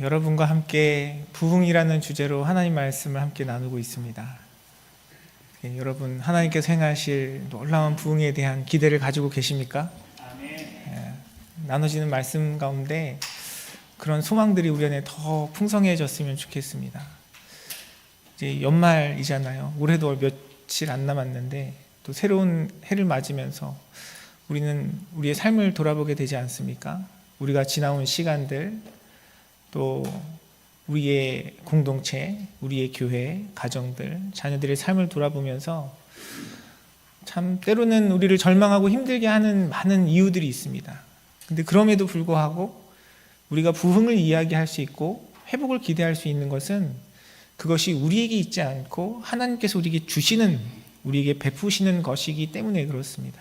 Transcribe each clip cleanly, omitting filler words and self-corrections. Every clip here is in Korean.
여러분과 함께 부흥이라는 주제로 하나님 말씀을 함께 나누고 있습니다. 여러분, 하나님께서 행하실 놀라운 부흥에 대한 기대를 가지고 계십니까? 나눠지는 말씀 가운데 그런 소망들이 우리 안에 더 풍성해졌으면 좋겠습니다. 이제 연말이잖아요. 올해도 며칠 안 남았는데 또 새로운 해를 맞으면서 우리는 우리의 삶을 돌아보게 되지 않습니까? 우리가 지나온 시간들, 또 우리의 공동체, 우리의 교회, 가정들, 자녀들의 삶을 돌아보면서 참 때로는 우리를 절망하고 힘들게 하는 많은 이유들이 있습니다. 근데 그럼에도 불구하고 우리가 부흥을 이야기할 수 있고 회복을 기대할 수 있는 것은 그것이 우리에게 있지 않고 하나님께서 우리에게 주시는, 우리에게 베푸시는 것이기 때문에 그렇습니다.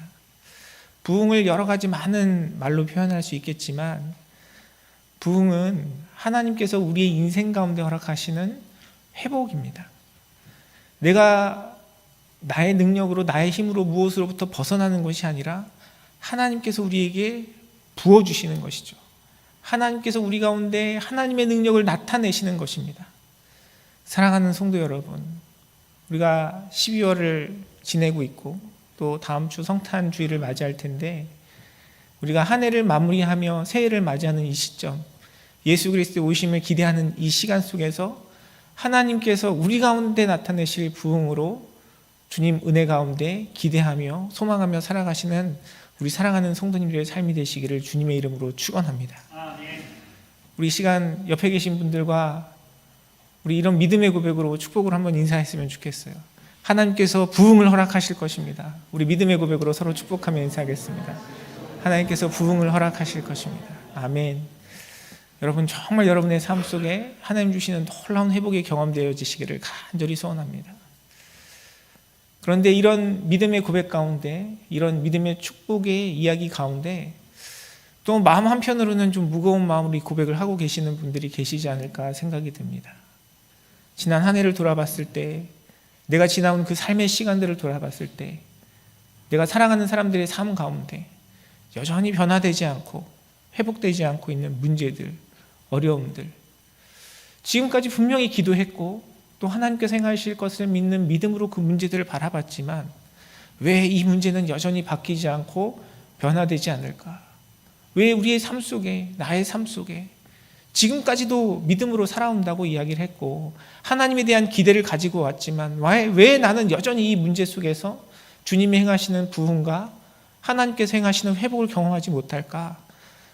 부흥을 여러 가지 많은 말로 표현할 수 있겠지만 부흥은 하나님께서 우리의 인생 가운데 허락하시는 회복입니다. 내가 나의 능력으로, 나의 힘으로 무엇으로부터 벗어나는 것이 아니라 하나님께서 우리에게 부어주시는 것이죠. 하나님께서 우리 가운데 하나님의 능력을 나타내시는 것입니다. 사랑하는 성도 여러분, 우리가 12월을 지내고 있고 또 다음 주 성탄주의를 맞이할 텐데 우리가 한 해를 마무리하며 새해를 맞이하는 이 시점, 예수 그리스도의 오심을 기대하는 이 시간 속에서 하나님께서 우리 가운데 나타내실 부흥으로 주님 은혜 가운데 기대하며 소망하며 살아가시는 우리 사랑하는 성도님들의 삶이 되시기를 주님의 이름으로 축원합니다. 우리 시간 옆에 계신 분들과 우리 이런 믿음의 고백으로 축복을 한번 인사했으면 좋겠어요. 하나님께서 부흥을 허락하실 것입니다. 우리 믿음의 고백으로 서로 축복하며 인사하겠습니다. 하나님께서 부흥을 허락하실 것입니다. 아멘. 여러분, 정말 여러분의 삶 속에 하나님 주시는 놀라운 회복이 경험되어지시기를 간절히 소원합니다. 그런데 이런 믿음의 고백 가운데, 이런 믿음의 축복의 이야기 가운데 또 마음 한편으로는 좀 무거운 마음으로 이 고백을 하고 계시는 분들이 계시지 않을까 생각이 듭니다. 지난 한 해를 돌아봤을 때, 내가 지나온 그 삶의 시간들을 돌아봤을 때 내가 사랑하는 사람들의 삶 가운데 여전히 변화되지 않고 회복되지 않고 있는 문제들, 어려움들, 지금까지 분명히 기도했고 또 하나님께서 행하실 것을 믿는 믿음으로 그 문제들을 바라봤지만 왜 이 문제는 여전히 바뀌지 않고 변화되지 않을까? 왜 우리의 삶 속에, 나의 삶 속에 지금까지도 믿음으로 살아온다고 이야기를 했고 하나님에 대한 기대를 가지고 왔지만 왜 나는 여전히 이 문제 속에서 주님이 행하시는 부흥과 하나님께서 행하시는 회복을 경험하지 못할까?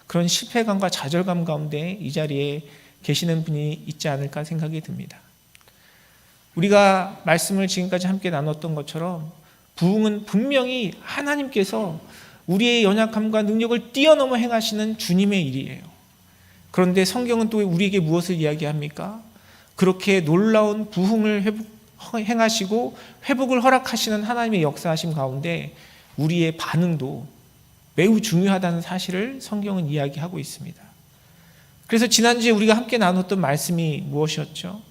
그런 실패감과 좌절감 가운데 이 자리에 계시는 분이 있지 않을까 생각이 듭니다. 우리가 말씀을 지금까지 함께 나눴던 것처럼 부흥은 분명히 하나님께서 우리의 연약함과 능력을 뛰어넘어 행하시는 주님의 일이에요. 그런데 성경은 또 우리에게 무엇을 이야기합니까? 그렇게 놀라운 부흥을 행하시고 회복을 허락하시는 하나님의 역사하심 가운데 우리의 반응도 매우 중요하다는 사실을 성경은 이야기하고 있습니다. 그래서 지난주에 우리가 함께 나눴던 말씀이 무엇이었죠?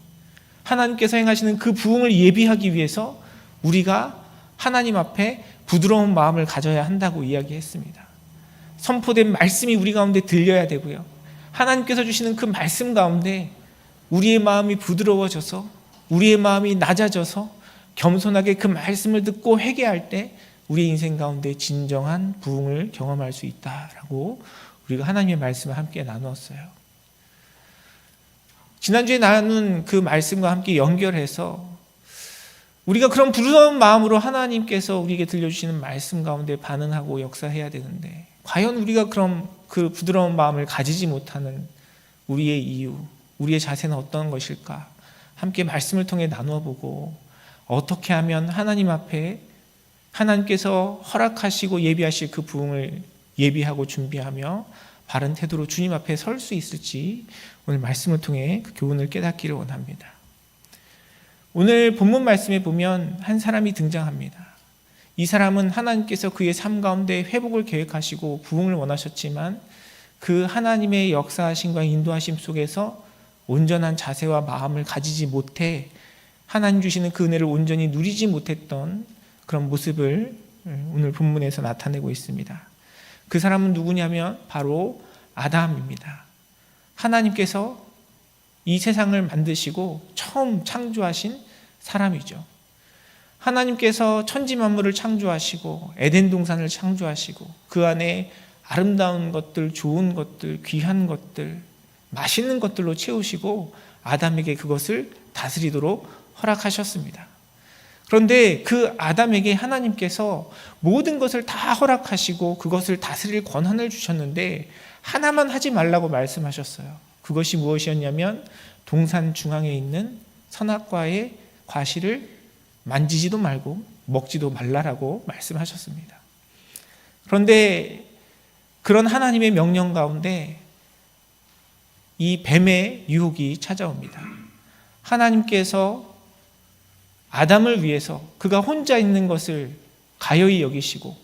하나님께서 행하시는 그 부흥을 예비하기 위해서 우리가 하나님 앞에 부드러운 마음을 가져야 한다고 이야기했습니다. 선포된 말씀이 우리 가운데 들려야 되고요. 하나님께서 주시는 그 말씀 가운데 우리의 마음이 부드러워져서, 우리의 마음이 낮아져서 겸손하게 그 말씀을 듣고 회개할 때 우리의 인생 가운데 진정한 부흥을 경험할 수 있다라고 우리가 하나님의 말씀을 함께 나누었어요. 지난주에 나눈 그 말씀과 함께 연결해서 우리가 그런 부드러운 마음으로 하나님께서 우리에게 들려주시는 말씀 가운데 반응하고 역사해야 되는데 과연 우리가 그럼 그 부드러운 마음을 가지지 못하는 우리의 이유, 우리의 자세는 어떤 것일까? 함께 말씀을 통해 나누어 보고 어떻게 하면 하나님 앞에 하나님께서 허락하시고 예비하실 그 부흥을 예비하고 준비하며 바른 태도로 주님 앞에 설 수 있을지 오늘 말씀을 통해 그 교훈을 깨닫기를 원합니다. 오늘 본문 말씀에 보면 한 사람이 등장합니다. 이 사람은 하나님께서 그의 삶 가운데 회복을 계획하시고 부흥을 원하셨지만 그 하나님의 역사하심과 인도하심 속에서 온전한 자세와 마음을 가지지 못해 하나님 주시는 그 은혜를 온전히 누리지 못했던 그런 모습을 오늘 본문에서 나타내고 있습니다. 그 사람은 누구냐면 바로 아담입니다. 하나님께서 이 세상을 만드시고 처음 창조하신 사람이죠. 하나님께서 천지 만물을 창조하시고 에덴 동산을 창조하시고 그 안에 아름다운 것들, 좋은 것들, 귀한 것들, 맛있는 것들로 채우시고 아담에게 그것을 다스리도록 허락하셨습니다. 그런데 그 아담에게 하나님께서 모든 것을 다 허락하시고 그것을 다스릴 권한을 주셨는데 하나만 하지 말라고 말씀하셨어요. 그것이 무엇이었냐면 동산 중앙에 있는 선악과의 과실을 만지지도 말고 먹지도 말라라고 말씀하셨습니다. 그런데 그런 하나님의 명령 가운데 이 뱀의 유혹이 찾아옵니다. 하나님께서 아담을 위해서 그가 혼자 있는 것을 가여이 여기시고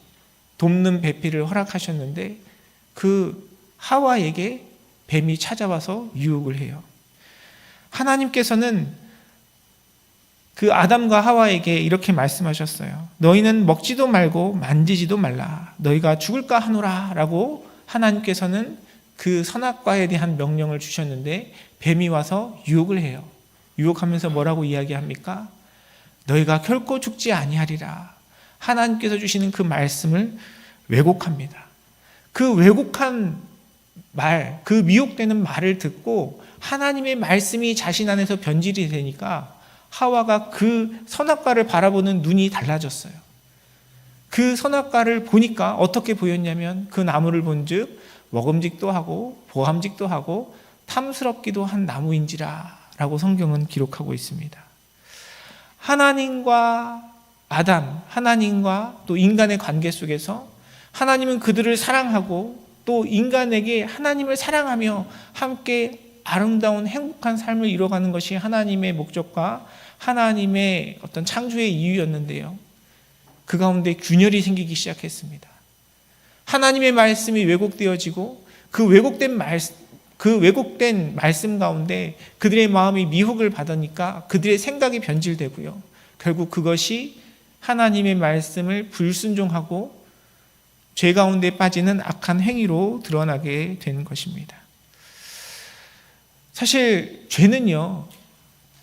돕는 배필을 허락하셨는데 그 하와에게 뱀이 찾아와서 유혹을 해요. 하나님께서는 그 아담과 하와에게 이렇게 말씀하셨어요. 너희는 먹지도 말고 만지지도 말라. 너희가 죽을까 하노라 라고 하나님께서는 그 선악과에 대한 명령을 주셨는데 뱀이 와서 유혹을 해요. 유혹하면서 뭐라고 이야기합니까? 너희가 결코 죽지 아니하리라. 하나님께서 주시는 그 말씀을 왜곡합니다. 그 왜곡한 말, 그 미혹되는 말을 듣고 하나님의 말씀이 자신 안에서 변질이 되니까 하와가 그 선악과를 바라보는 눈이 달라졌어요. 그 선악과를 보니까 어떻게 보였냐면 그 나무를 본즉 먹음직도 하고 보암직도 하고 탐스럽기도 한 나무인지라 라고 성경은 기록하고 있습니다. 하나님과 아담, 하나님과 또 인간의 관계 속에서 하나님은 그들을 사랑하고 또 인간에게 하나님을 사랑하며 함께 아름다운 행복한 삶을 이뤄가는 것이 하나님의 목적과 하나님의 어떤 창조의 이유였는데요. 그 가운데 균열이 생기기 시작했습니다. 하나님의 말씀이 왜곡되어지고 그 왜곡된 말씀 가운데 그들의 마음이 미혹을 받으니까 그들의 생각이 변질되고요. 결국 그것이 하나님의 말씀을 불순종하고 죄 가운데 빠지는 악한 행위로 드러나게 되는 것입니다. 사실 죄는요,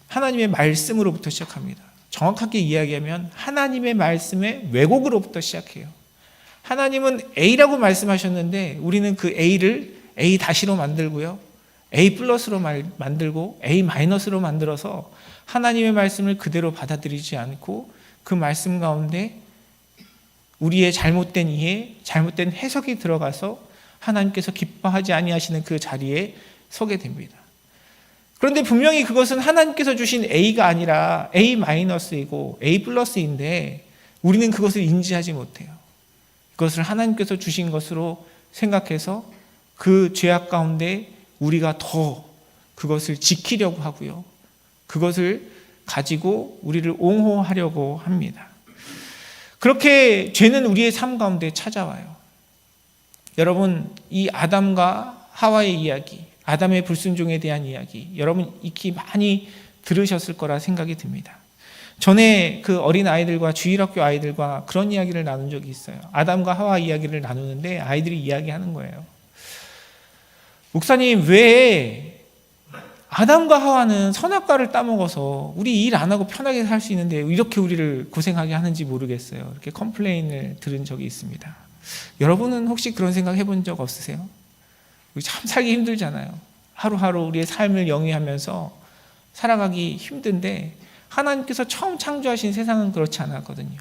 하나님의 말씀으로부터 시작합니다. 정확하게 이야기하면 하나님의 말씀의 왜곡으로부터 시작해요. 하나님은 A라고 말씀하셨는데 우리는 그 A를 A 다시로 만들고요, A 플러스로 만들고 A 마이너스로 만들어서 하나님의 말씀을 그대로 받아들이지 않고 그 말씀 가운데 우리의 잘못된 이해, 잘못된 해석이 들어가서 하나님께서 기뻐하지 아니하시는 그 자리에 서게 됩니다. 그런데 분명히 그것은 하나님께서 주신 A가 아니라 A 마이너스이고 A 플러스인데 우리는 그것을 인지하지 못해요. 그것을 하나님께서 주신 것으로 생각해서 그 죄악 가운데 우리가 더 그것을 지키려고 하고요, 그것을 가지고 우리를 옹호하려고 합니다. 그렇게 죄는 우리의 삶 가운데 찾아와요. 여러분, 이 아담과 하와의 이야기, 아담의 불순종에 대한 이야기, 여러분 익히 많이 들으셨을 거라 생각이 듭니다. 전에 그 어린 아이들과 주일학교 아이들과 그런 이야기를 나눈 적이 있어요. 아담과 하와 이야기를 나누는데 아이들이 이야기하는 거예요. 목사님, 왜 아담과 하와는 선악과를 따먹어서 우리 일 안 하고 편하게 살 수 있는데 이렇게 우리를 고생하게 하는지 모르겠어요. 이렇게 컴플레인을 들은 적이 있습니다. 여러분은 혹시 그런 생각 해본 적 없으세요? 우리 참 살기 힘들잖아요. 하루하루 우리의 삶을 영위하면서 살아가기 힘든데 하나님께서 처음 창조하신 세상은 그렇지 않았거든요.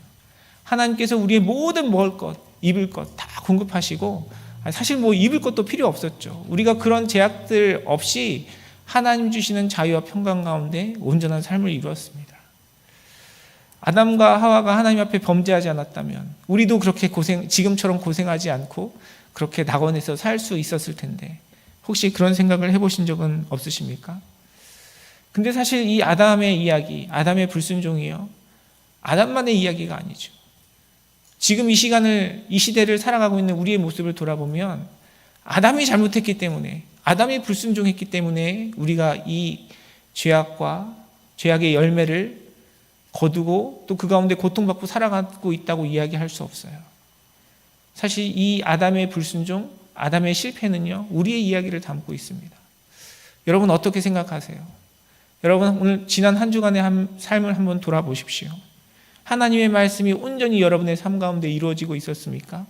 하나님께서 우리의 모든 먹을 것, 입을 것 다 공급하시고, 사실 뭐 입을 것도 필요 없었죠. 우리가 그런 제약들 없이 하나님 주시는 자유와 평강 가운데 온전한 삶을 이루었습니다. 아담과 하와가 하나님 앞에 범죄하지 않았다면 우리도 그렇게 지금처럼 고생하지 않고 그렇게 낙원에서 살 수 있었을 텐데, 혹시 그런 생각을 해보신 적은 없으십니까? 근데 사실 이 아담의 이야기, 아담의 불순종이요, 아담만의 이야기가 아니죠. 지금 이 시대를 살아가고 있는 우리의 모습을 돌아보면 아담이 잘못했기 때문에, 아담이 불순종했기 때문에 우리가 이 죄악의 열매를 거두고 또 그 가운데 고통받고 살아가고 있다고 이야기할 수 없어요. 사실 이 아담의 불순종, 아담의 실패는요, 우리의 이야기를 담고 있습니다. 여러분 어떻게 생각하세요? 여러분 오늘 지난 한 주간의 삶을 한번 돌아보십시오. 하나님의 말씀이 온전히 여러분의 삶 가운데 이루어지고 있었습니까?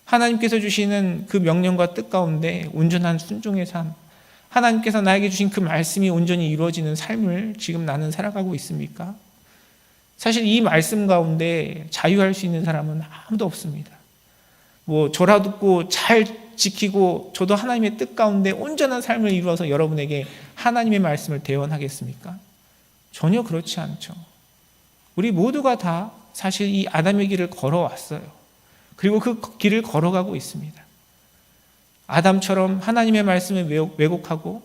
하나님께서 주시는 그 명령과 뜻 가운데 온전한 순종의 삶, 하나님께서 나에게 주신 그 말씀이 온전히 이루어지는 삶을 지금 나는 살아가고 있습니까? 사실 이 말씀 가운데 자유할 수 있는 사람은 아무도 없습니다. 저라 듣고 잘 지키고 저도 하나님의 뜻 가운데 온전한 삶을 이루어서 여러분에게 하나님의 말씀을 대언하겠습니까? 전혀 그렇지 않죠. 우리 모두가 다 사실 이 아담의 길을 걸어왔어요. 그리고 그 길을 걸어가고 있습니다. 아담처럼 하나님의 말씀을 왜곡하고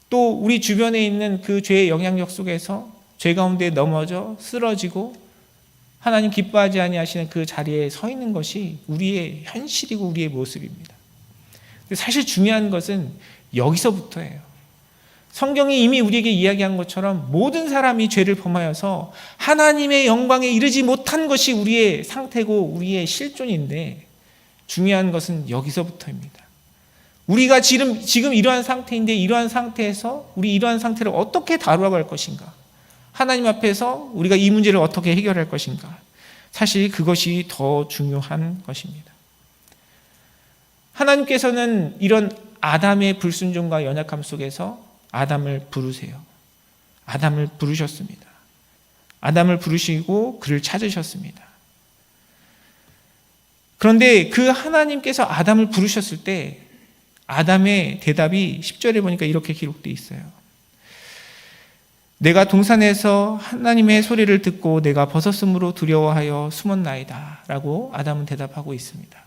또 우리 주변에 있는 그 죄의 영향력 속에서 죄 가운데 넘어져 쓰러지고 하나님 기뻐하지 아니하시는 그 자리에 서 있는 것이 우리의 현실이고 우리의 모습입니다. 사실 중요한 것은 여기서부터예요. 성경이 이미 우리에게 이야기한 것처럼 모든 사람이 죄를 범하여서 하나님의 영광에 이르지 못한 것이 우리의 상태고 우리의 실존인데 중요한 것은 여기서부터입니다. 우리가 지금 이러한 상태인데 이러한 상태에서 우리 이러한 상태를 어떻게 다루어갈 것인가? 하나님 앞에서 우리가 이 문제를 어떻게 해결할 것인가? 사실 그것이 더 중요한 것입니다. 하나님께서는 이런 아담의 불순종과 연약함 속에서 아담을 부르세요. 아담을 부르셨습니다. 아담을 부르시고 그를 찾으셨습니다. 그런데 그 하나님께서 아담을 부르셨을 때 아담의 대답이 10절에 보니까 이렇게 기록되어 있어요. 내가 동산에서 하나님의 소리를 듣고 내가 벗었으므로 두려워하여 숨었나이다 라고 아담은 대답하고 있습니다.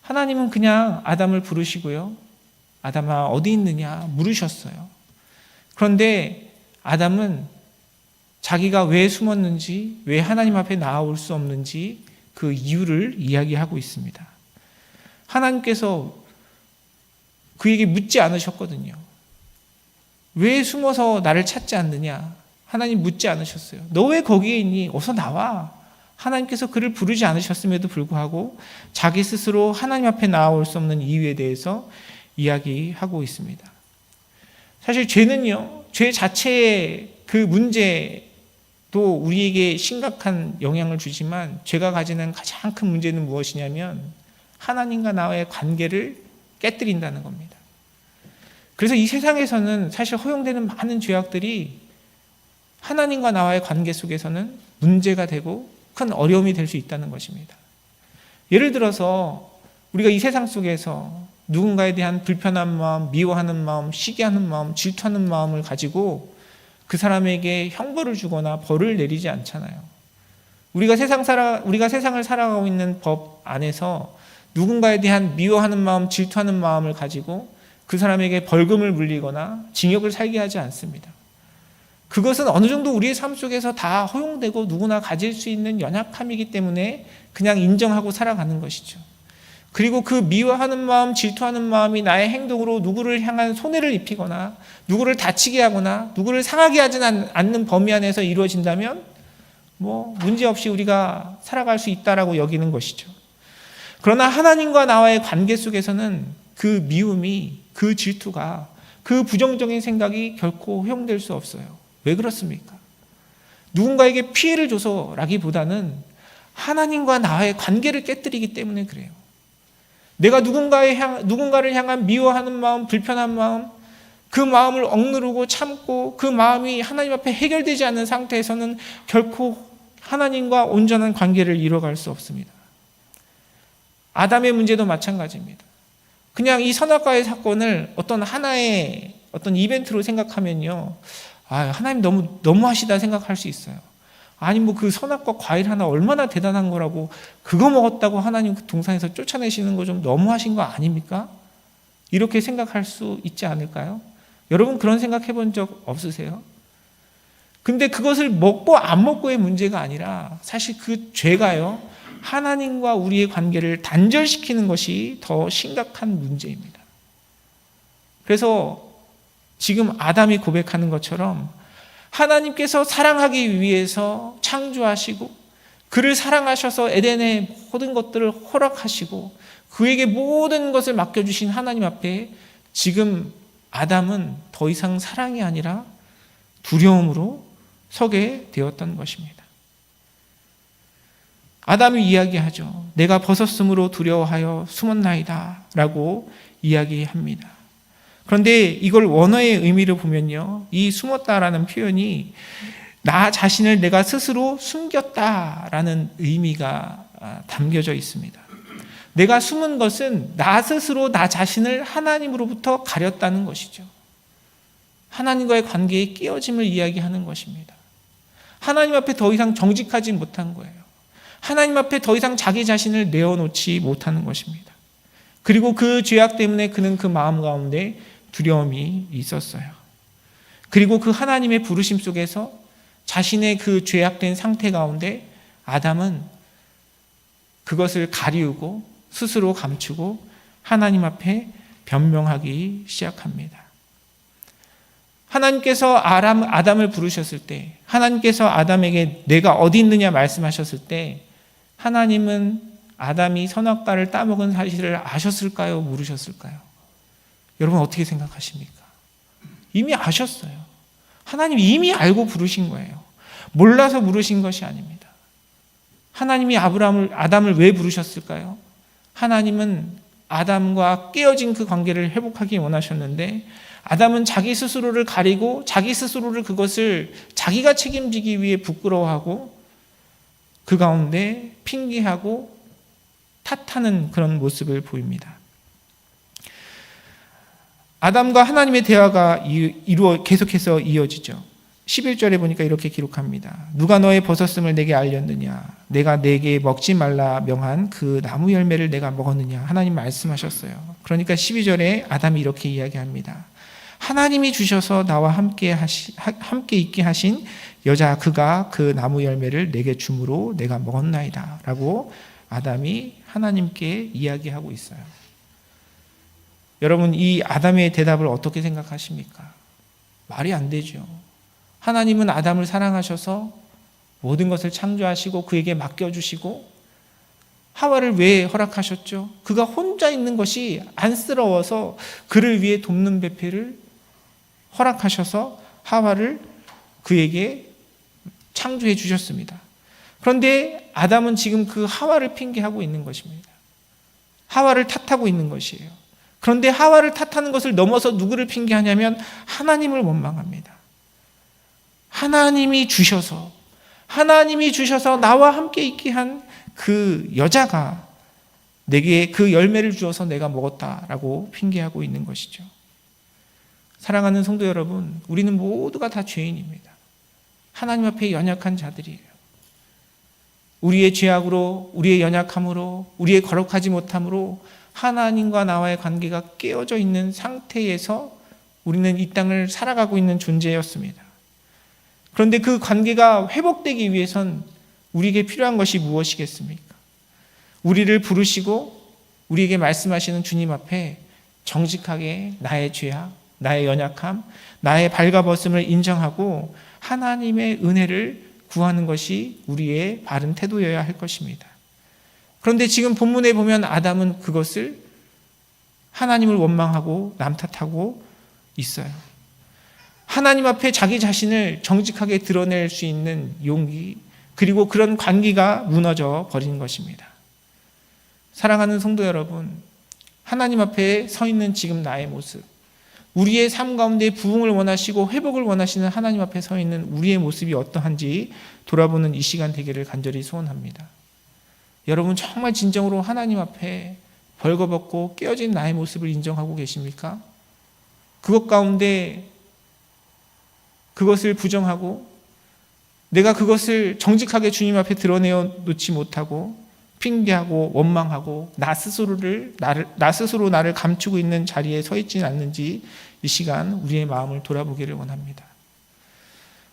하나님은 그냥 아담을 부르시고요. 아담아 어디 있느냐 물으셨어요. 그런데 아담은 자기가 왜 숨었는지, 왜 하나님 앞에 나아올 수 없는지 그 이유를 이야기하고 있습니다. 하나님께서 그에게 묻지 않으셨거든요. 왜 숨어서 나를 찾지 않느냐? 하나님 묻지 않으셨어요. 너 왜 거기에 있니? 어서 나와. 하나님께서 그를 부르지 않으셨음에도 불구하고 자기 스스로 하나님 앞에 나아올 수 없는 이유에 대해서 이야기하고 있습니다. 사실 죄는요, 죄 자체의 그 문제도 우리에게 심각한 영향을 주지만 죄가 가지는 가장 큰 문제는 무엇이냐면 하나님과 나와의 관계를 깨뜨린다는 겁니다. 그래서 이 세상에서는 사실 허용되는 많은 죄악들이 하나님과 나와의 관계 속에서는 문제가 되고 큰 어려움이 될 수 있다는 것입니다. 예를 들어서 우리가 이 세상 속에서 누군가에 대한 불편한 마음, 미워하는 마음, 시기하는 마음, 질투하는 마음을 가지고 그 사람에게 형벌을 주거나 벌을 내리지 않잖아요. 우리가 세상을 살아가고 있는 법 안에서 누군가에 대한 미워하는 마음, 질투하는 마음을 가지고 그 사람에게 벌금을 물리거나 징역을 살게 하지 않습니다. 그것은 어느 정도 우리의 삶 속에서 다 허용되고 누구나 가질 수 있는 연약함이기 때문에 그냥 인정하고 살아가는 것이죠. 그리고 그 미워하는 마음, 질투하는 마음이 나의 행동으로 누구를 향한 손해를 입히거나 누구를 다치게 하거나 누구를 상하게 하지는 않는 범위 안에서 이루어진다면 문제없이 우리가 살아갈 수 있다라고 여기는 것이죠. 그러나 하나님과 나와의 관계 속에서는 그 미움이, 그 질투가, 그 부정적인 생각이 결코 허용될 수 없어요. 왜 그렇습니까? 누군가에게 피해를 줘서라기보다는 하나님과 나와의 관계를 깨뜨리기 때문에 그래요. 내가 누군가를 향한 미워하는 마음, 불편한 마음, 그 마음을 억누르고 참고 그 마음이 하나님 앞에 해결되지 않는 상태에서는 결코 하나님과 온전한 관계를 이뤄갈 수 없습니다. 아담의 문제도 마찬가지입니다. 그냥 이 선악과의 사건을 어떤 하나의 어떤 이벤트로 생각하면요, 하나님 너무하시다 생각할 수 있어요. 아니 그 선악과 과일 하나 얼마나 대단한 거라고 그거 먹었다고 하나님 그 동산에서 쫓아내시는 거 좀 너무하신 거 아닙니까? 이렇게 생각할 수 있지 않을까요? 여러분 그런 생각 해본 적 없으세요? 근데 그것을 먹고 안 먹고의 문제가 아니라 사실 그 죄가요, 하나님과 우리의 관계를 단절시키는 것이 더 심각한 문제입니다. 그래서 지금 아담이 고백하는 것처럼 하나님께서 사랑하기 위해서 창조하시고 그를 사랑하셔서 에덴의 모든 것들을 허락하시고 그에게 모든 것을 맡겨주신 하나님 앞에 지금 아담은 더 이상 사랑이 아니라 두려움으로 서게 되었던 것입니다. 아담이 이야기하죠. 내가 벗었으므로 두려워하여 숨었나이다 라고 이야기합니다. 그런데 이걸 원어의 의미를 보면요, 이 숨었다라는 표현이 나 자신을 내가 스스로 숨겼다라는 의미가 담겨져 있습니다. 내가 숨은 것은 나 스스로 나 자신을 하나님으로부터 가렸다는 것이죠. 하나님과의 관계의 깨어짐을 이야기하는 것입니다. 하나님 앞에 더 이상 정직하지 못한 거예요. 하나님 앞에 더 이상 자기 자신을 내어놓지 못하는 것입니다. 그리고 그 죄악 때문에 그는 그 마음 가운데 두려움이 있었어요. 그리고 그 하나님의 부르심 속에서 자신의 그 죄악된 상태 가운데 아담은 그것을 가리우고 스스로 감추고 하나님 앞에 변명하기 시작합니다. 하나님께서 아담을 부르셨을 때, 하나님께서 아담에게 내가 어디 있느냐 말씀하셨을 때 하나님은 아담이 선악과를 따먹은 사실을 아셨을까요? 모르셨을까요? 여러분 어떻게 생각하십니까? 이미 아셨어요. 하나님이 이미 알고 부르신 거예요. 몰라서 부르신 것이 아닙니다. 하나님이 아담을 왜 부르셨을까요? 하나님은 아담과 깨어진 그 관계를 회복하기 원하셨는데 아담은 자기 스스로를 가리고 자기 스스로를 그것을 자기가 책임지기 위해 부끄러워하고 그 가운데 핑계하고 탓하는 그런 모습을 보입니다. 아담과 하나님의 대화가 계속해서 이어지죠. 11절에 보니까 이렇게 기록합니다. 누가 너의 벗었음을 내게 알렸느냐? 내가 내게 먹지 말라 명한 그 나무 열매를 내가 먹었느냐? 하나님 말씀하셨어요. 그러니까 12절에 아담이 이렇게 이야기합니다. 하나님이 주셔서 나와 함께 있게 하신 여자 그가 그 나무 열매를 내게 주므로 내가 먹었나이다 라고 아담이 하나님께 이야기하고 있어요. 여러분 이 아담의 대답을 어떻게 생각하십니까? 말이 안 되죠. 하나님은 아담을 사랑하셔서 모든 것을 창조하시고 그에게 맡겨주시고 하와를 왜 허락하셨죠? 그가 혼자 있는 것이 안쓰러워서 그를 위해 돕는 배필을 허락하셔서 하와를 그에게 창조해 주셨습니다. 그런데 아담은 지금 그 하와를 핑계하고 있는 것입니다. 하와를 탓하고 있는 것이에요. 그런데 하와를 탓하는 것을 넘어서 누구를 핑계하냐면 하나님을 원망합니다. 하나님이 주셔서 나와 함께 있게 한 그 여자가 내게 그 열매를 주어서 내가 먹었다라고 핑계하고 있는 것이죠. 사랑하는 성도 여러분, 우리는 모두가 다 죄인입니다. 하나님 앞에 연약한 자들이에요. 우리의 죄악으로, 우리의 연약함으로, 우리의 거룩하지 못함으로 하나님과 나와의 관계가 깨어져 있는 상태에서 우리는 이 땅을 살아가고 있는 존재였습니다. 그런데 그 관계가 회복되기 위해선 우리에게 필요한 것이 무엇이겠습니까? 우리를 부르시고 우리에게 말씀하시는 주님 앞에 정직하게 나의 죄악, 나의 연약함, 나의 발가벗음을 인정하고 하나님의 은혜를 구하는 것이 우리의 바른 태도여야 할 것입니다. 그런데 지금 본문에 보면 아담은 그것을 하나님을 원망하고 남 탓하고 있어요. 하나님 앞에 자기 자신을 정직하게 드러낼 수 있는 용기, 그리고 그런 관계가 무너져 버린 것입니다. 사랑하는 성도 여러분, 하나님 앞에 서 있는 지금 나의 모습, 우리의 삶 가운데 부흥을 원하시고 회복을 원하시는 하나님 앞에 서 있는 우리의 모습이 어떠한지 돌아보는 이 시간 되기를 간절히 소원합니다. 여러분 정말 진정으로 하나님 앞에 벌거벗고 깨어진 나의 모습을 인정하고 계십니까? 그것 가운데 그것을 부정하고 내가 그것을 정직하게 주님 앞에 드러내어 놓지 못하고 핑계하고 원망하고 나 스스로 나를 감추고 있는 자리에 서 있지는 않는지 이 시간 우리의 마음을 돌아보기를 원합니다.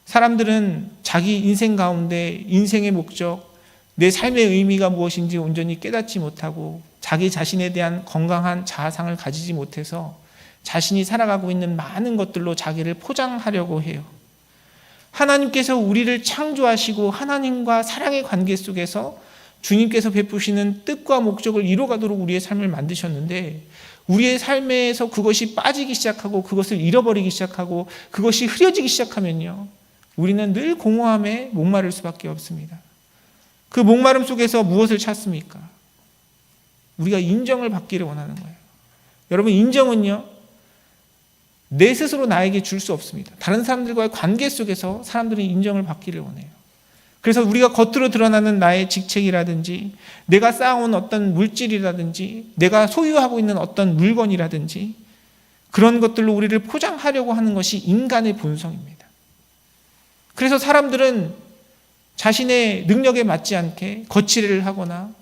사람들은 자기 인생 가운데 인생의 목적, 내 삶의 의미가 무엇인지 온전히 깨닫지 못하고 자기 자신에 대한 건강한 자아상을 가지지 못해서 자신이 살아가고 있는 많은 것들로 자기를 포장하려고 해요. 하나님께서 우리를 창조하시고 하나님과 사랑의 관계 속에서 주님께서 베푸시는 뜻과 목적을 이뤄가도록 우리의 삶을 만드셨는데, 우리의 삶에서 그것이 빠지기 시작하고 그것을 잃어버리기 시작하고 그것이 흐려지기 시작하면요, 우리는 늘 공허함에 목마를 수밖에 없습니다. 그 목마름 속에서 무엇을 찾습니까? 우리가 인정을 받기를 원하는 거예요. 여러분, 인정은요, 내 스스로 나에게 줄 수 없습니다. 다른 사람들과의 관계 속에서 사람들은 인정을 받기를 원해요. 그래서 우리가 겉으로 드러나는 나의 직책이라든지, 내가 쌓아온 어떤 물질이라든지, 내가 소유하고 있는 어떤 물건이라든지, 그런 것들로 우리를 포장하려고 하는 것이 인간의 본성입니다. 그래서 사람들은 자신의 능력에 맞지 않게 거치를 하거나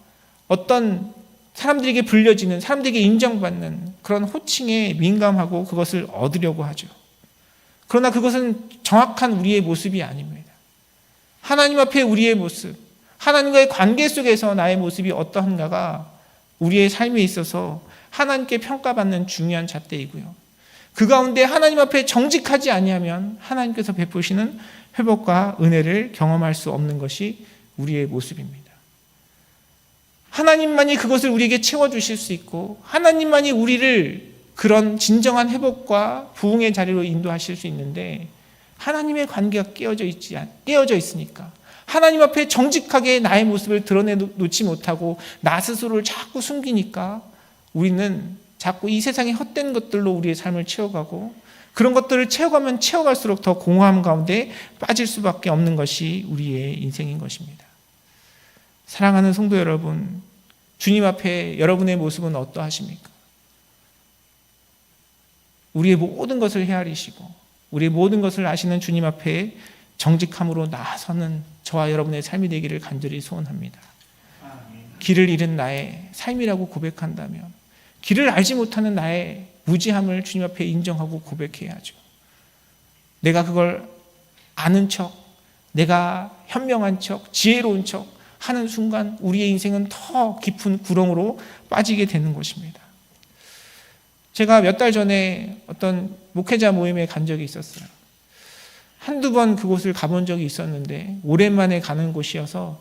어떤 사람들에게 불려지는, 사람들에게 인정받는 그런 호칭에 민감하고 그것을 얻으려고 하죠. 그러나 그것은 정확한 우리의 모습이 아닙니다. 하나님 앞에 우리의 모습, 하나님과의 관계 속에서 나의 모습이 어떠한가가 우리의 삶에 있어서 하나님께 평가받는 중요한 잣대이고요. 그 가운데 하나님 앞에 정직하지 아니하면 하나님께서 베푸시는 회복과 은혜를 경험할 수 없는 것이 우리의 모습입니다. 하나님만이 그것을 우리에게 채워주실 수 있고, 하나님만이 우리를 그런 진정한 회복과 부흥의 자리로 인도하실 수 있는데, 하나님의 관계가 깨어져 있으니까, 하나님 앞에 정직하게 나의 모습을 드러내놓지 못하고 나 스스로를 자꾸 숨기니까 우리는 자꾸 이 세상의 헛된 것들로 우리의 삶을 채워가고, 그런 것들을 채워가면 채워갈수록 더 공허함 가운데 빠질 수밖에 없는 것이 우리의 인생인 것입니다. 사랑하는 성도 여러분, 주님 앞에 여러분의 모습은 어떠하십니까? 우리의 모든 것을 헤아리시고 우리의 모든 것을 아시는 주님 앞에 정직함으로 나아서는 저와 여러분의 삶이 되기를 간절히 소원합니다. 길을 잃은 나의 삶이라고 고백한다면, 길을 알지 못하는 나의 무지함을 주님 앞에 인정하고 고백해야죠. 내가 그걸 아는 척, 내가 현명한 척, 지혜로운 척 하는 순간 우리의 인생은 더 깊은 구렁으로 빠지게 되는 것입니다. 제가 몇 달 전에 어떤 목회자 모임에 간 적이 있었어요. 한두 번 그곳을 가본 적이 있었는데 오랜만에 가는 곳이어서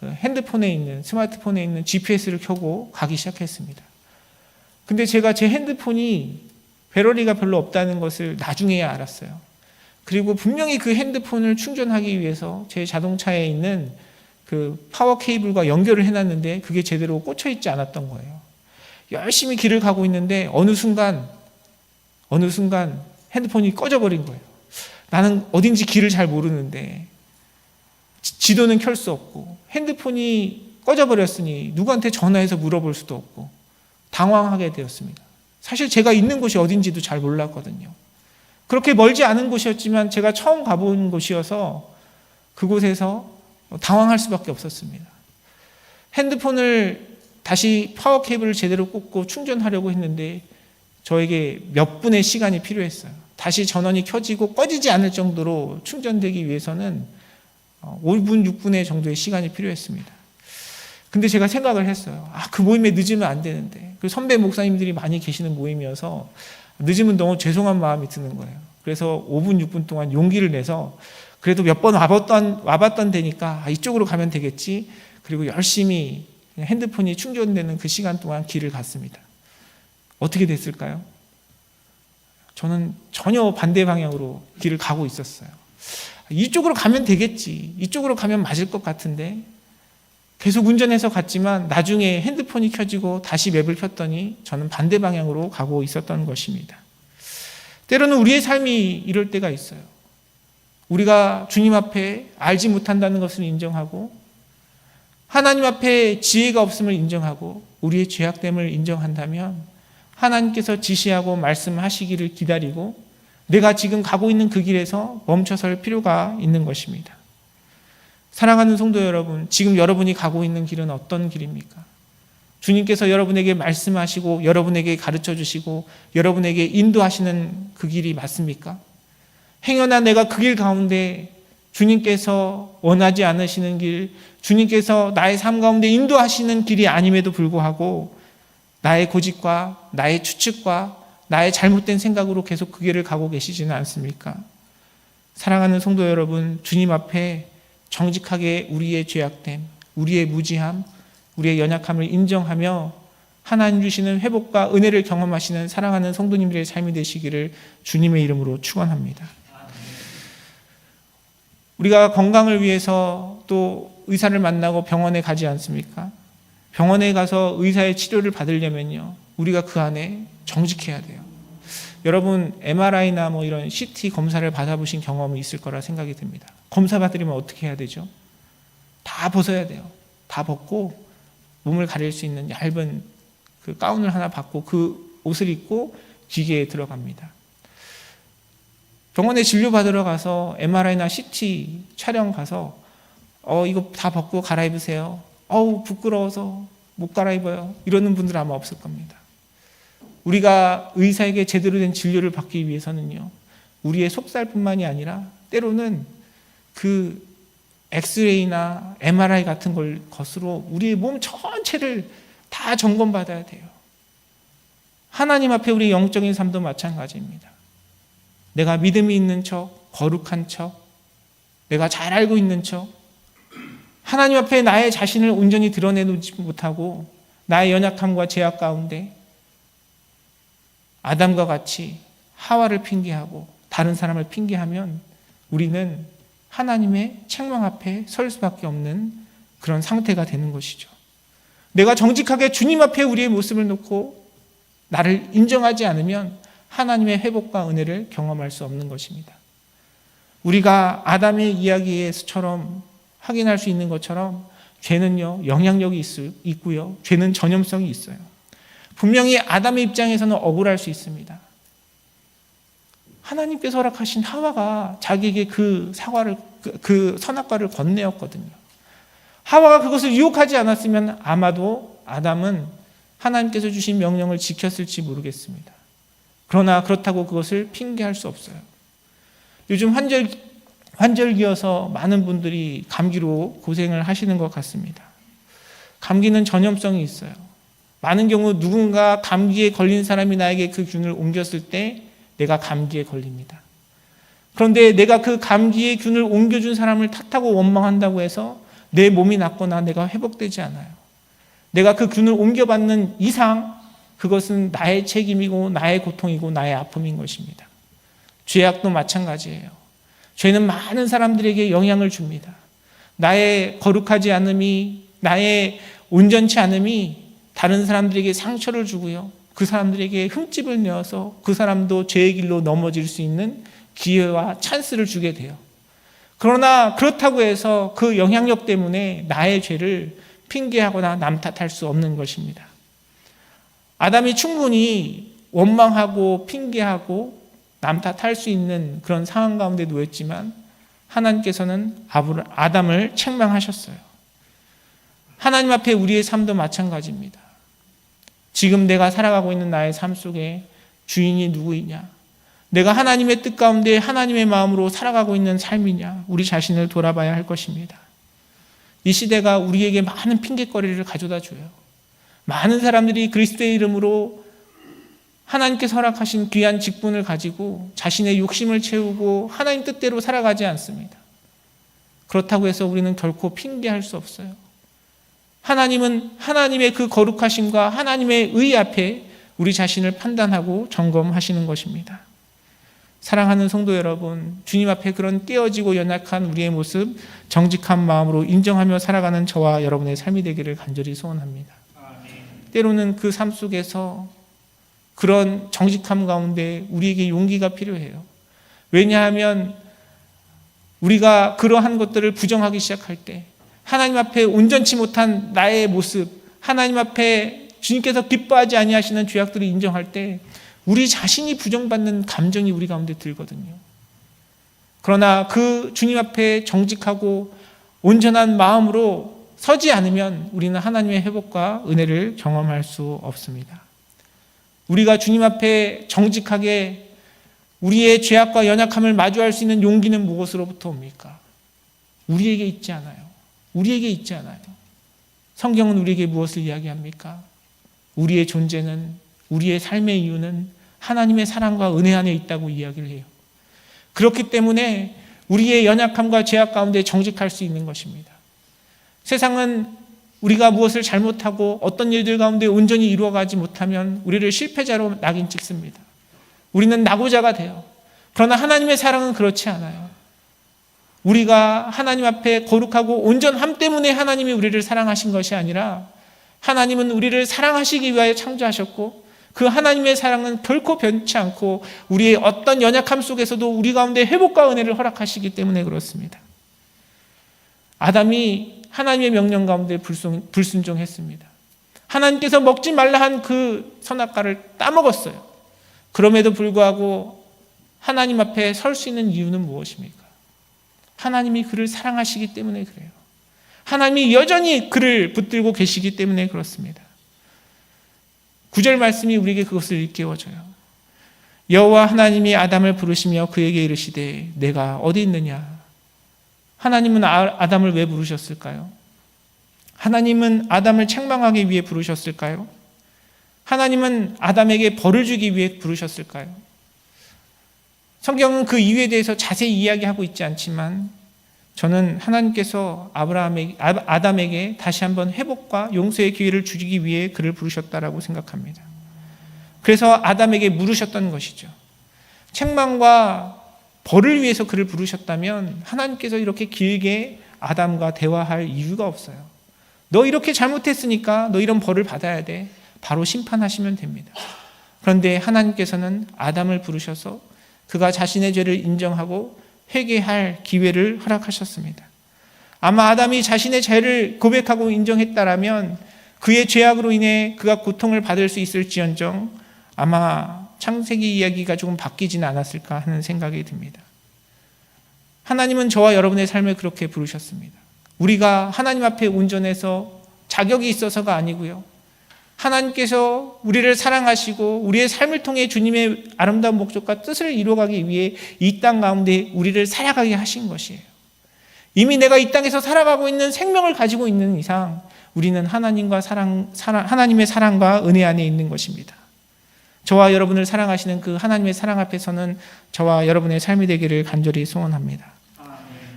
스마트폰에 있는 GPS를 켜고 가기 시작했습니다. 근데 제가 제 핸드폰이 배터리가 별로 없다는 것을 나중에야 알았어요. 그리고 분명히 그 핸드폰을 충전하기 위해서 제 자동차에 있는 그 파워 케이블과 연결을 해놨는데 그게 제대로 꽂혀 있지 않았던 거예요. 열심히 길을 가고 있는데 어느 순간 핸드폰이 꺼져버린 거예요. 나는 어딘지 길을 잘 모르는데 지도는 켤 수 없고 핸드폰이 꺼져버렸으니 누구한테 전화해서 물어볼 수도 없고 당황하게 되었습니다. 사실 제가 있는 곳이 어딘지도 잘 몰랐거든요. 그렇게 멀지 않은 곳이었지만 제가 처음 가본 곳이어서 그곳에서 당황할 수밖에 없었습니다. 핸드폰을 다시 파워 케이블을 제대로 꽂고 충전하려고 했는데 저에게 몇 분의 시간이 필요했어요. 다시 전원이 켜지고 꺼지지 않을 정도로 충전되기 위해서는 5분, 6분의 정도의 시간이 필요했습니다. 근데 제가 생각을 했어요. 그 모임에 늦으면 안 되는데. 그 선배 목사님들이 많이 계시는 모임이어서 늦으면 너무 죄송한 마음이 드는 거예요. 그래서 5분, 6분 동안 용기를 내서 그래도 몇 번 와봤던 데니까 이쪽으로 가면 되겠지. 그리고 열심히 핸드폰이 충전되는 그 시간 동안 길을 갔습니다. 어떻게 됐을까요? 저는 전혀 반대 방향으로 길을 가고 있었어요. 이쪽으로 가면 되겠지. 이쪽으로 가면 맞을 것 같은데 계속 운전해서 갔지만 나중에 핸드폰이 켜지고 다시 맵을 켰더니 저는 반대 방향으로 가고 있었던 것입니다. 때로는 우리의 삶이 이럴 때가 있어요. 우리가 주님 앞에 알지 못한다는 것을 인정하고 하나님 앞에 지혜가 없음을 인정하고 우리의 죄악됨을 인정한다면 하나님께서 지시하고 말씀하시기를 기다리고 내가 지금 가고 있는 그 길에서 멈춰설 필요가 있는 것입니다. 사랑하는 성도 여러분, 지금 여러분이 가고 있는 길은 어떤 길입니까? 주님께서 여러분에게 말씀하시고 여러분에게 가르쳐 주시고 여러분에게 인도하시는 그 길이 맞습니까? 행여나 내가 그 길 가운데 주님께서 원하지 않으시는 길, 주님께서 나의 삶 가운데 인도하시는 길이 아님에도 불구하고 나의 고집과 나의 추측과 나의 잘못된 생각으로 계속 그 길을 가고 계시지는 않습니까? 사랑하는 성도 여러분, 주님 앞에 정직하게 우리의 죄악됨, 우리의 무지함, 우리의 연약함을 인정하며 하나님 주시는 회복과 은혜를 경험하시는 사랑하는 성도님들의 삶이 되시기를 주님의 이름으로 축원합니다. 우리가 건강을 위해서 또 의사를 만나고 병원에 가지 않습니까? 병원에 가서 의사의 치료를 받으려면요, 우리가 그 안에 정직해야 돼요. 여러분 MRI나 뭐 이런 CT 검사를 받아보신 경험이 있을 거라 생각이 듭니다. 검사 받으려면 어떻게 해야 되죠? 다 벗어야 돼요. 다 벗고 몸을 가릴 수 있는 얇은 그 가운을 하나 받고 그 옷을 입고 기계에 들어갑니다. 병원에 진료받으러 가서 MRI나 CT 촬영 가서 이거 다 벗고 갈아입으세요. 부끄러워서 못 갈아입어요. 이러는 분들 아마 없을 겁니다. 우리가 의사에게 제대로 된 진료를 받기 위해서는요, 우리의 속살뿐만이 아니라 때로는 그 엑스레이나 MRI 같은 걸 것으로 우리의 몸 전체를 다 점검받아야 돼요. 하나님 앞에 우리 영적인 삶도 마찬가지입니다. 내가 믿음이 있는 척, 거룩한 척, 내가 잘 알고 있는 척, 하나님 앞에 나의 자신을 온전히 드러내놓지 못하고 나의 연약함과 죄악 가운데 아담과 같이 하와를 핑계하고 다른 사람을 핑계하면 우리는 하나님의 책망 앞에 설 수밖에 없는 그런 상태가 되는 것이죠. 내가 정직하게 주님 앞에 우리의 모습을 놓고 나를 인정하지 않으면 하나님의 회복과 은혜를 경험할 수 없는 것입니다. 우리가 아담의 이야기에서처럼 확인할 수 있는 것처럼 죄는요, 영향력이 있고요, 죄는 전염성이 있어요. 분명히 아담의 입장에서는 억울할 수 있습니다. 하나님께서 허락하신 하와가 자기에게 그 선악과를 건네었거든요. 하와가 그것을 유혹하지 않았으면 아마도 아담은 하나님께서 주신 명령을 지켰을지 모르겠습니다. 그러나 그렇다고 그것을 핑계할 수 없어요. 요즘 환절기여서 많은 분들이 감기로 고생을 하시는 것 같습니다. 감기는 전염성이 있어요. 많은 경우 누군가 감기에 걸린 사람이 나에게 그 균을 옮겼을 때 내가 감기에 걸립니다. 그런데 내가 그 감기의 균을 옮겨준 사람을 탓하고 원망한다고 해서 내 몸이 낫거나 내가 회복되지 않아요. 내가 그 균을 옮겨받는 이상 그것은 나의 책임이고 나의 고통이고 나의 아픔인 것입니다. 죄악도 마찬가지예요. 죄는 많은 사람들에게 영향을 줍니다. 나의 거룩하지 않음이, 나의 온전치 않음이 다른 사람들에게 상처를 주고요, 그 사람들에게 흠집을 내어서 그 사람도 죄의 길로 넘어질 수 있는 기회와 찬스를 주게 돼요. 그러나 그렇다고 해서 그 영향력 때문에 나의 죄를 핑계하거나 남 탓할 수 없는 것입니다. 아담이 충분히 원망하고 핑계하고 남 탓할 수 있는 그런 상황 가운데 놓였지만 하나님께서는 아담을 책망하셨어요. 하나님 앞에 우리의 삶도 마찬가지입니다. 지금 내가 살아가고 있는 나의 삶 속에 주인이 누구이냐, 내가 하나님의 뜻 가운데 하나님의 마음으로 살아가고 있는 삶이냐, 우리 자신을 돌아봐야 할 것입니다. 이 시대가 우리에게 많은 핑계거리를 가져다 줘요. 많은 사람들이 그리스도의 이름으로 하나님께서 허락하신 귀한 직분을 가지고 자신의 욕심을 채우고 하나님 뜻대로 살아가지 않습니다. 그렇다고 해서 우리는 결코 핑계할 수 없어요. 하나님은 하나님의 그 거룩하심과 하나님의 의 앞에 우리 자신을 판단하고 점검하시는 것입니다. 사랑하는 성도 여러분, 주님 앞에 그런 깨어지고 연약한 우리의 모습 정직한 마음으로 인정하며 살아가는 저와 여러분의 삶이 되기를 간절히 소원합니다. 때로는 그 삶 속에서 그런 정직함 가운데 우리에게 용기가 필요해요. 왜냐하면 우리가 그러한 것들을 부정하기 시작할 때, 하나님 앞에 온전치 못한 나의 모습, 하나님 앞에 주님께서 기뻐하지 아니하시는 죄악들을 인정할 때 우리 자신이 부정받는 감정이 우리 가운데 들거든요. 그러나 그 주님 앞에 정직하고 온전한 마음으로 서지 않으면 우리는 하나님의 회복과 은혜를 경험할 수 없습니다. 우리가 주님 앞에 정직하게 우리의 죄악과 연약함을 마주할 수 있는 용기는 무엇으로부터 옵니까? 우리에게 있지 않아요. 우리에게 있지 않아요. 성경은 우리에게 무엇을 이야기합니까? 우리의 존재는, 우리의 삶의 이유는 하나님의 사랑과 은혜 안에 있다고 이야기를 해요. 그렇기 때문에 우리의 연약함과 죄악 가운데 정직할 수 있는 것입니다. 세상은 우리가 무엇을 잘못하고 어떤 일들 가운데 온전히 이루어가지 못하면 우리를 실패자로 낙인 찍습니다. 우리는 낙오자가 돼요. 그러나 하나님의 사랑은 그렇지 않아요. 우리가 하나님 앞에 거룩하고 온전함 때문에 하나님이 우리를 사랑하신 것이 아니라 하나님은 우리를 사랑하시기 위하여 창조하셨고 그 하나님의 사랑은 결코 변치 않고 우리의 어떤 연약함 속에서도 우리 가운데 회복과 은혜를 허락하시기 때문에 그렇습니다. 아담이 하나님의 명령 가운데 불순종했습니다. 하나님께서 먹지 말라 한 그 선악과를 따먹었어요. 그럼에도 불구하고 하나님 앞에 설 수 있는 이유는 무엇입니까? 하나님이 그를 사랑하시기 때문에 그래요. 하나님이 여전히 그를 붙들고 계시기 때문에 그렇습니다. 9절 말씀이 우리에게 그것을 일깨워줘요. 여호와 하나님이 아담을 부르시며 그에게 이르시되 내가 어디 있느냐? 하나님은 아담을 왜 부르셨을까요? 하나님은 아담을 책망하기 위해 부르셨을까요? 하나님은 아담에게 벌을 주기 위해 부르셨을까요? 성경은 그 이유에 대해서 자세히 이야기하고 있지 않지만 저는 하나님께서 아담에게 다시 한번 회복과 용서의 기회를 주기 위해 그를 부르셨다라고 생각합니다. 그래서 아담에게 물으셨던 것이죠. 책망과 벌을 위해서 그를 부르셨다면 하나님께서 이렇게 길게 아담과 대화할 이유가 없어요. 너 이렇게 잘못했으니까 너 이런 벌을 받아야 돼. 바로 심판하시면 됩니다. 그런데 하나님께서는 아담을 부르셔서 그가 자신의 죄를 인정하고 회개할 기회를 허락하셨습니다. 아마 아담이 자신의 죄를 고백하고 인정했다라면 그의 죄악으로 인해 그가 고통을 받을 수 있을지언정 아마 창세기 이야기가 조금 바뀌지는 않았을까 하는 생각이 듭니다. 하나님은 저와 여러분의 삶을 그렇게 부르셨습니다. 우리가 하나님 앞에 온전해서 자격이 있어서가 아니고요. 하나님께서 우리를 사랑하시고 우리의 삶을 통해 주님의 아름다운 목적과 뜻을 이루어가기 위해 이 땅 가운데 우리를 살아가게 하신 것이에요. 이미 내가 이 땅에서 살아가고 있는 생명을 가지고 있는 이상 우리는 하나님의 사랑과 은혜 안에 있는 것입니다. 저와 여러분을 사랑하시는 그 하나님의 사랑 앞에서는 저와 여러분의 삶이 되기를 간절히 소원합니다.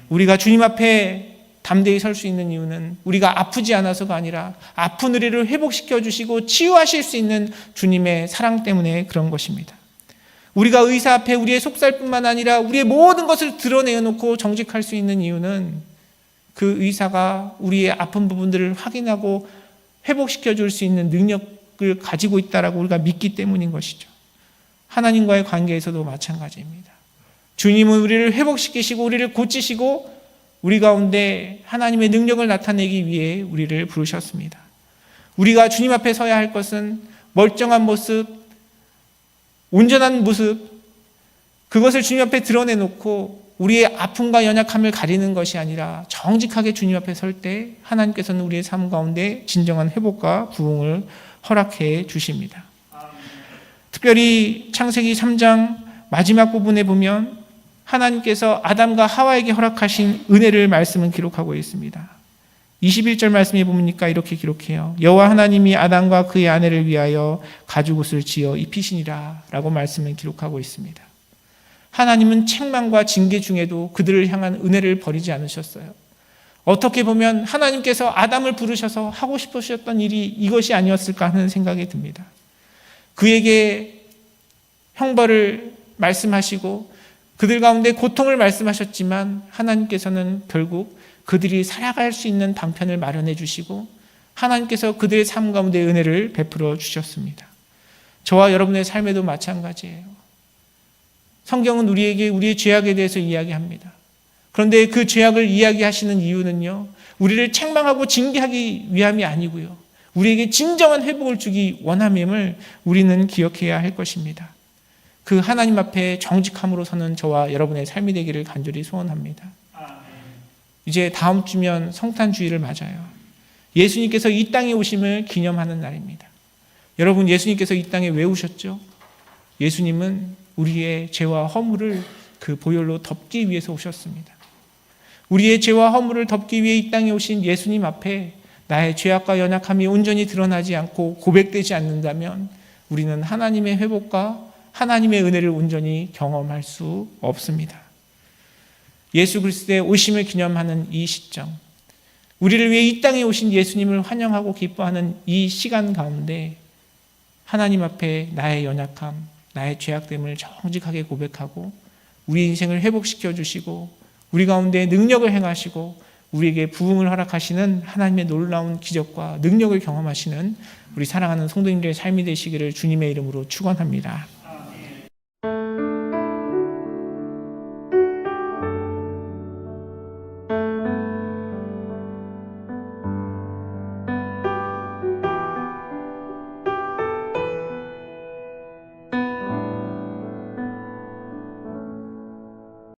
우리가 주님 앞에 담대히 설 수 있는 이유는 우리가 아프지 않아서가 아니라 아픈 우리를 회복시켜 주시고 치유하실 수 있는 주님의 사랑 때문에 그런 것입니다. 우리가 의사 앞에 우리의 속살뿐만 아니라 우리의 모든 것을 드러내놓고 정직할 수 있는 이유는 그 의사가 우리의 아픈 부분들을 확인하고 회복시켜 줄 수 있는 능력을 가지고 있다라고 우리가 믿기 때문인 것이죠. 하나님과의 관계에서도 마찬가지입니다. 주님은 우리를 회복시키시고 우리를 고치시고 우리 가운데 하나님의 능력을 나타내기 위해 우리를 부르셨습니다. 우리가 주님 앞에 서야 할 것은 멀쩡한 모습, 온전한 모습, 그것을 주님 앞에 드러내놓고 우리의 아픔과 연약함을 가리는 것이 아니라 정직하게 주님 앞에 설 때 하나님께서는 우리의 삶 가운데 진정한 회복과 부흥을 허락해 주십니다. 특별히 창세기 3장 마지막 부분에 보면 하나님께서 아담과 하와에게 허락하신 은혜를 말씀은 기록하고 있습니다. 21절 말씀에 보니까 이렇게 기록해요. 여호와 하나님이 아담과 그의 아내를 위하여 가죽옷을 지어 입히시니라 라고 말씀을 기록하고 있습니다. 하나님은 책망과 징계 중에도 그들을 향한 은혜를 버리지 않으셨어요. 어떻게 보면 하나님께서 아담을 부르셔서 하고 싶으셨던 일이 이것이 아니었을까 하는 생각이 듭니다. 그에게 형벌을 말씀하시고 그들 가운데 고통을 말씀하셨지만 하나님께서는 결국 그들이 살아갈 수 있는 방편을 마련해 주시고 하나님께서 그들의 삶 가운데 은혜를 베풀어 주셨습니다. 저와 여러분의 삶에도 마찬가지예요. 성경은 우리에게 우리의 죄악에 대해서 이야기합니다. 그런데 그 죄악을 이야기하시는 이유는요, 우리를 책망하고 징계하기 위함이 아니고요, 우리에게 진정한 회복을 주기 원함임을 우리는 기억해야 할 것입니다. 그 하나님 앞에 정직함으로 서는 저와 여러분의 삶이 되기를 간절히 소원합니다. 이제 다음 주면 성탄주의를 맞아요. 예수님께서 이 땅에 오심을 기념하는 날입니다. 여러분, 예수님께서 이 땅에 왜 오셨죠? 예수님은 우리의 죄와 허물을 그 보혈로 덮기 위해서 오셨습니다. 우리의 죄와 허물을 덮기 위해 이 땅에 오신 예수님 앞에 나의 죄악과 연약함이 온전히 드러나지 않고 고백되지 않는다면 우리는 하나님의 회복과 하나님의 은혜를 온전히 경험할 수 없습니다. 예수 그리스도의 오심을 기념하는 이 시점, 우리를 위해 이 땅에 오신 예수님을 환영하고 기뻐하는 이 시간 가운데 하나님 앞에 나의 연약함, 나의 죄악됨을 정직하게 고백하고 우리 인생을 회복시켜 주시고 우리 가운데 능력을 행하시고 우리에게 부흥을 허락하시는 하나님의 놀라운 기적과 능력을 경험하시는 우리 사랑하는 성도님들의 삶이 되시기를 주님의 이름으로 축원합니다.